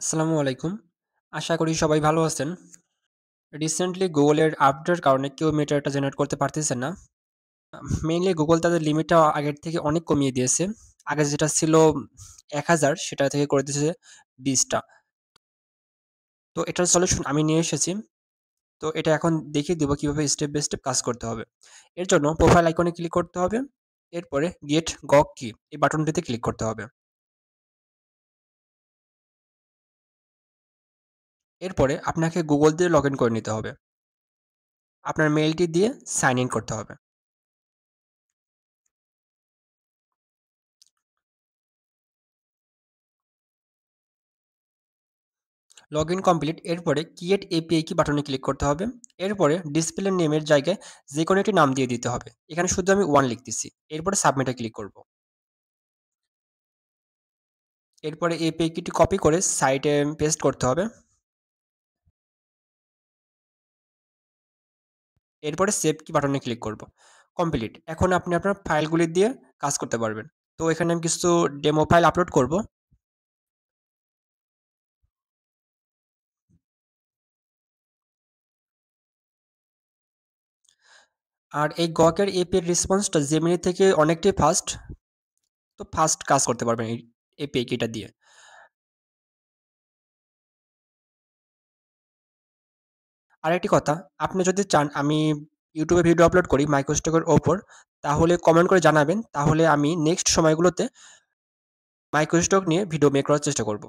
আসসালামু আলাইকুম। আশা করি সবাই ভালো আছেন। রিসেন্টলি Google এর আপডেটের কারণে কেউ মেটাডাটা জেনারেট করতে পারতেছে না। মেইনলি Google তাদের লিমিটটা আগের থেকে অনেক কমিয়ে দিয়েছে। আগে যেটা ছিল ১,০০০ সেটা থেকে করে দিয়েছে ২০ টা। তো এটার সলিউশন আমি নিয়ে এসেছি। তো এটা এখন দেখিয়ে দিব কিভাবে স্টেপ বাই স্টেপ কাজ করতে হবে। এর জন্য প্রোফাইল আইকনে ক্লিক করতে হবে। এরপরে গেট গগ কি এই বাটনটিতে ক্লিক করতে হবে। এরপরে আপনাকে Google দিয়ে লগইন করে নিতে হবে। আপনার মেইলটি দিয়ে সাইন ইন করতে হবে। Login complete. এরপরে ক্রিয়েট এপিআই কি বাটনে ক্লিক করতে হবে। এরপরে ডিসপ্লে নেমের জায়গায় যেকোনো একটি নাম দিয়ে দিতে হবে। এখানে শুধু আমি 1 লিখতেছি। এরপরে সাবমিটে ক্লিক করব। এরপরে এপিআই কিটি কপি করে সাইটে পেস্ট করতে হবে। এরপরে সেভ কি বাটনে ক্লিক করব। কমপ্লিট। এখন আপনি আপনার ফাইলগুলি দিয়ে কাজ করতে পারবেন। তো এখানে আমি কিছু ডেমো ফাইল আপলোড করব। আর এই গকের এপিআই এর রেসপন্সটা জেমিনি থেকে অনেকটাই ফাস্ট। তো ফাস্ট কাজ করতে পারবেন এই এপিআই কিটা দিয়ে। আরেকটি কথা, আপনি যদি চান আমি YouTube এ ভিডিও আপলোড করি মাইক্রোস্টক এর ওপর, তাহলে কমেন্ট করে জানাবেন। তাহলে আমি নেক্সট সময়গুলোতে মাইক্রোস্টক নিয়ে ভিডিও মেক করার চেষ্টা করব।